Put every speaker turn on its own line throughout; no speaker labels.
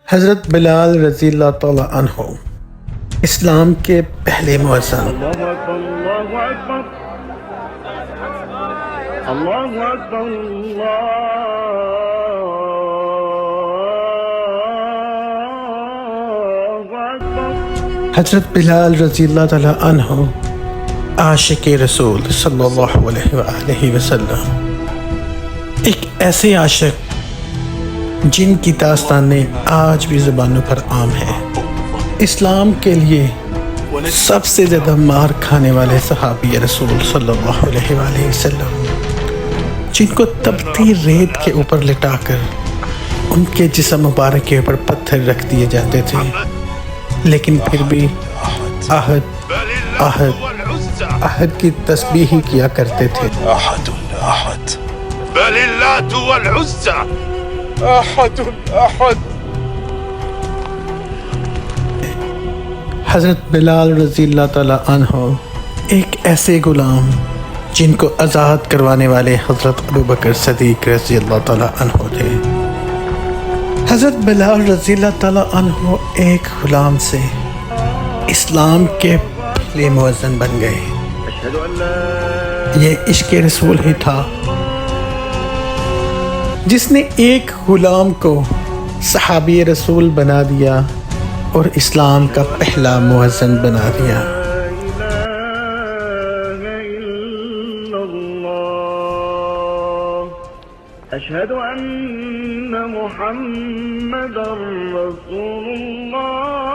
حضرت بلال رضی اللہ تعالیٰ عنہ اسلام کے پہلے مؤذن۔ حضرت بلال رضی اللہ تعالیٰ عنہ عاشق رسول صلی اللہ علیہ وآلہ وسلم، ایک ایسے عاشق جن کی داستانیں آج بھی زبانوں پر عام ہیں، اسلام کے لیے سب سے زیادہ مار کھانے والے صحابی رسول صلی اللہ علیہ وآلہ وسلم، جن کو تپتی ریت کے اوپر لٹا کر ان کے جسم مبارک کے اوپر پتھر رکھ دیے جاتے تھے، لیکن پھر بھی احد احد احد کی تسبیح ہی کیا کرتے تھے۔
احد احد بل اللات والعزى احد احد۔
حضرت بلال رضی اللہ تعالیٰ عنہ ایک ایسے غلام جن کو آزاد کروانے والے حضرت ابوبکر صدیق رضی اللہ تعالیٰ عنہ تھے۔ حضرت بلال رضی اللہ تعالیٰ عنہ ایک غلام سے اسلام کے پہلے مؤذن بن گئے۔ یہ عشق رسول ہی تھا جس نے ایک غلام کو صحابی رسول بنا دیا اور اسلام کا پہلا مؤذن بنا دیا۔
اشہد ان محمد رسول اللہ۔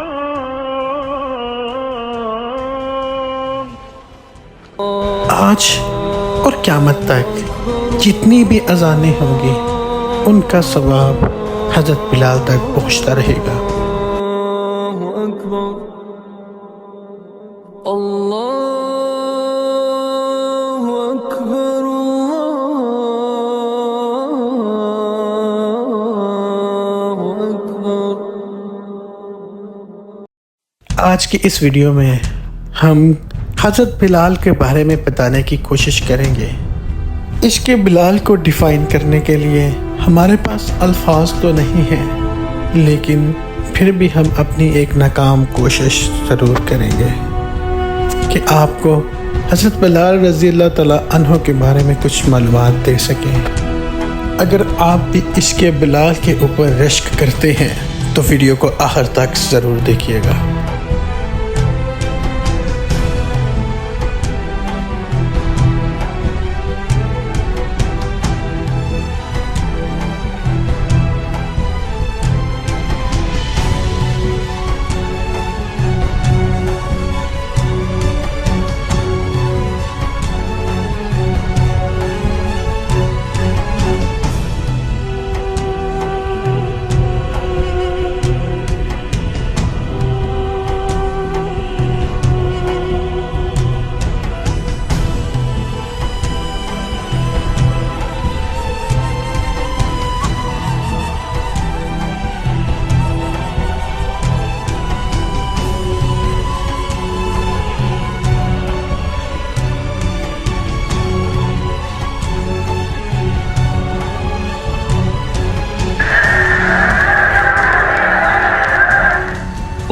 آج اور قیامت تک جتنی بھی اذانیں ہوں گی ان کا ثواب حضرت بلال تک پہنچتا رہے گا۔
اللہ اکبر اللہ اکبر اللہ اکبر۔
آج کی اس ویڈیو میں ہم حضرت بلال کے بارے میں بتانے کی کوشش کریں گے۔ عشق بلال کو ڈیفائن کرنے کے لیے ہمارے پاس الفاظ تو نہیں ہیں، لیکن پھر بھی ہم اپنی ایک ناکام کوشش ضرور کریں گے کہ آپ کو حضرت بلال رضی اللہ تعالیٰ عنہ کے بارے میں کچھ معلومات دے سکیں۔ اگر آپ بھی عشق بلال کے اوپر رشک کرتے ہیں تو ویڈیو کو آخر تک ضرور دیکھیے گا۔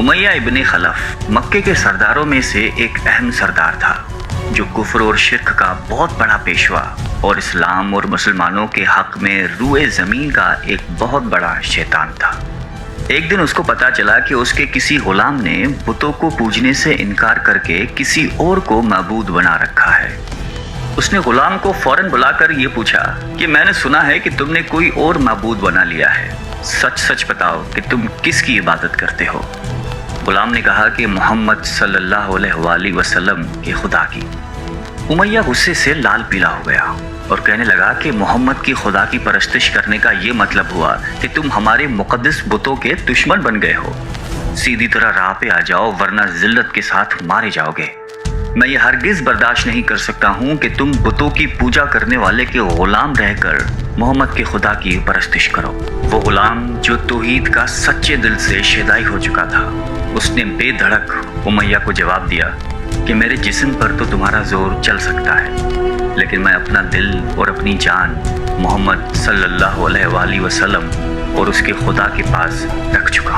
امیہ ابن خلف مکے کے سرداروں میں سے ایک اہم سردار تھا، جو کفر اور شرک کا بہت بڑا پیشوا اور اسلام اور مسلمانوں کے حق میں روئے زمین کا ایک بہت بڑا شیطان تھا۔ ایک دن اس کو پتا چلا کہ اس کے کسی غلام نے بتوں کو پوجنے سے انکار کر کے کسی اور کو معبود بنا رکھا ہے۔ اس نے غلام کو فوراً بلا کر یہ پوچھا کہ میں نے سنا ہے کہ تم نے کوئی اور معبود بنا لیا ہے، سچ سچ بتاؤ کہ تم کس کی عبادت کرتے ہو؟ غلام نے کہا کہ محمد صلی اللہ علیہ وآلہ وسلم کے خدا کی۔ امیہ غصے سے لال پیلا ہو گیا اور کہنے لگا کہ محمد کی خدا کی پرستش کرنے کا یہ مطلب ہوا کہ تم ہمارے مقدس بتوں کے دشمن بن گئے ہو۔ سیدھی طرح راہ پہ آ جاؤ ورنہ ذلت کے ساتھ مارے جاؤ گے۔ میں یہ ہرگز برداشت نہیں کر سکتا ہوں کہ تم بتوں کی پوجا کرنے والے کے غلام رہ کر محمد کے خدا کی پرستش کرو۔ وہ غلام جو توحید کا سچے دل سے شیدائی ہو چکا تھا، اس نے بے دھڑک امیہ کو جواب دیا کہ میرے جسم پر تو تمہارا زور چل سکتا ہے، لیکن میں اپنا دل اور اپنی جان محمد صلی اللہ علیہ وآلہ وسلم اور اس کے خدا کے پاس رکھ چکا ہوں۔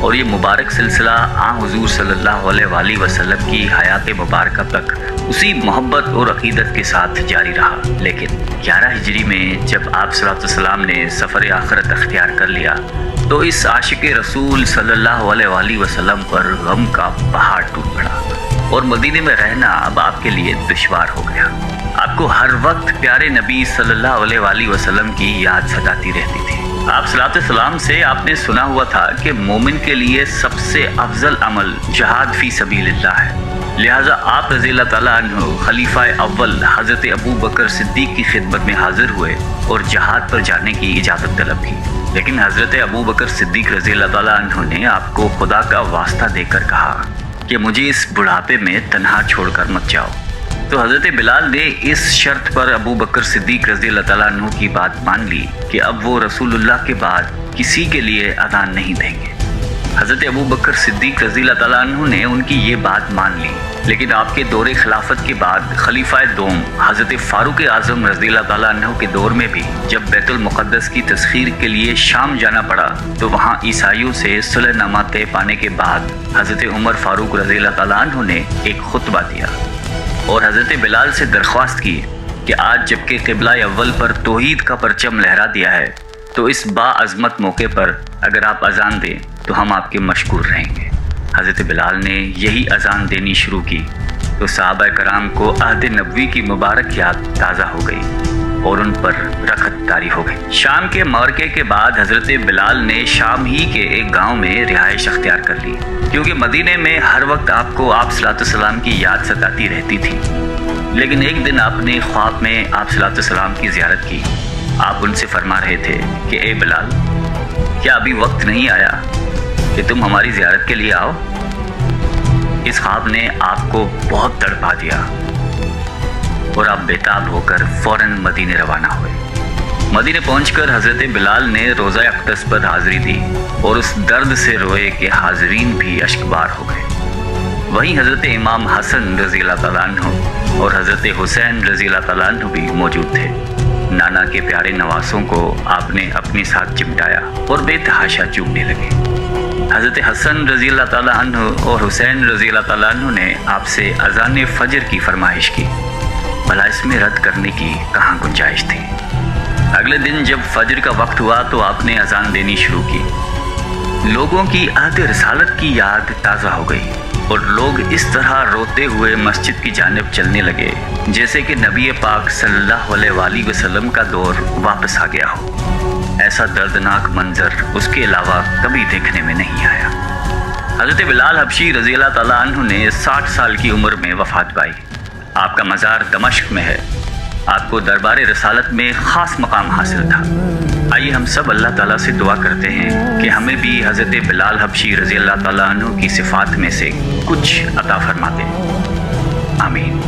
اور یہ مبارک سلسلہ حضور صلی اللہ علیہ وسلم کی حیات مبارکہ تک اسی محبت اور عقیدت کے ساتھ جاری رہا۔ لیکن 11 ہجری میں جب آپ صلی اللہ علیہ وسلم نے سفر آخرت اختیار کر لیا تو اس عاشق رسول صلی اللہ علیہ وسلم پر غم کا پہاڑ ٹوٹ پڑا اور مدینے میں رہنا اب آپ کے لیے دشوار ہو گیا۔ آپ کو ہر وقت پیارے نبی صلی اللہ علیہ وسلم کی یاد ستاتی رہتی تھی۔ آپ صلی اللہ علیہ وسلم سے آپ نے سنا ہوا تھا کہ مومن کے لیے سب سے افضل عمل جہاد فی سبیل اللہ ہے، لہٰذا آپ رضی اللہ تعالیٰ عنہ خلیفہ اول حضرت ابو بکر صدیق کی خدمت میں حاضر ہوئے اور جہاد پر جانے کی اجازت طلب کی۔ لیکن حضرت ابو بکر صدیق رضی اللہ تعالیٰ عنہ نے آپ کو خدا کا واسطہ دے کر کہا کہ مجھے اس بڑھاپے میں تنہا چھوڑ کر مت جاؤ۔ تو حضرت بلال نے اس شرط پر ابو بکر صدیق رضی اللہ تعالیٰ عنہ کی بات مان لی کہ اب وہ رسول اللہ کے بعد کسی کے لیے اذان نہیں دیں گے۔ حضرت ابو بکر صدیق رضی اللہ تعالیٰ عنہ نے ان کی یہ بات مان لی، لیکن آپ کے دور خلافت کے بعد خلیفہ دوم حضرت فاروق اعظم رضی اللہ تعالیٰ عنہ کے دور میں بھی جب بیت المقدس کی تسخیر کے لیے شام جانا پڑا تو وہاں عیسائیوں سے صلح نامہ طے پانے کے بعد حضرت عمر فاروق رضی اللہ تعالیٰ عنہ نے ایک خطبہ دیا اور حضرت بلال سے درخواست کی کہ آج جبکہ قبلہ اول پر توحید کا پرچم لہرا دیا ہے تو اس باعظمت موقع پر اگر آپ اذان دیں تو ہم آپ کے مشکور رہیں گے۔ حضرت بلال نے یہی اذان دینی شروع کی تو صحابہ کرام کو عہد نبوی کی مبارک یاد تازہ ہو گئی اور ان پر رخت طاری ہو گئی۔ شام کے معرکے کے بعد حضرت بلال نے شام ہی کے ایک گاؤں میں رہائش اختیار کر لی، کیونکہ مدینے میں ہر وقت آپ کو آپ صلی اللہ علیہ وسلم کی یاد ستاتی رہتی تھی۔ لیکن ایک دن آپ نے خواب میں آپ صلی اللہ علیہ وسلم کی زیارت کی۔ آپ ان سے فرما رہے تھے کہ اے بلال، کیا ابھی وقت نہیں آیا کہ تم ہماری زیارت کے لیے آؤ؟ اس خواب نے آپ کو بہت تڑپا دیا اور آپ بیتاب ہو کر فوراً مدینے روانہ ہوئے۔ مدینے پہنچ کر حضرت بلال نے روزہ اقدس پر حاضری دی اور اس درد سے روئے کہ حاضرین بھی اشکبار ہو گئے۔ وہیں حضرت امام حسن رضی اللہ تعالیٰ عنہ اور حضرت حسین رضی اللہ تعالیٰ عنہ بھی موجود تھے۔ نانا کے پیارے نواسوں کو آپ نے اپنے ساتھ چمٹایا اور بے تحاشا چومنے لگے۔ حضرت حسن رضی اللہ تعالیٰ عنہ اور حسین رضی اللہ تعالیٰ عنہ نے آپ سے اذان فجر کی فرمائش کی، بھلا اس میں رد کرنے کی کہاں گنجائش تھی۔ اگلے دن جب فجر کا وقت ہوا تو آپ نے اذان دینی شروع کی۔ لوگوں کی عہد رسالت کی یاد تازہ ہو گئی اور لوگ اس طرح روتے ہوئے مسجد کی جانب چلنے لگے جیسے کہ نبی پاک صلی اللہ علیہ وسلم کا دور واپس آ گیا ہو۔ ایسا دردناک منظر اس کے علاوہ کبھی دیکھنے میں نہیں آیا۔ حضرت بلال حبشی رضی اللہ تعالیٰ عنہ نے 60 سال کی عمر میں وفات پائی۔ آپ کا مزار دمشق میں ہے۔ آپ کو دربار رسالت میں خاص مقام حاصل تھا۔ آئیے ہم سب اللہ تعالیٰ سے دعا کرتے ہیں کہ ہمیں بھی حضرت بلال حبشی رضی اللہ تعالیٰ عنہ کی صفات میں سے کچھ عطا فرما دے۔ آمین۔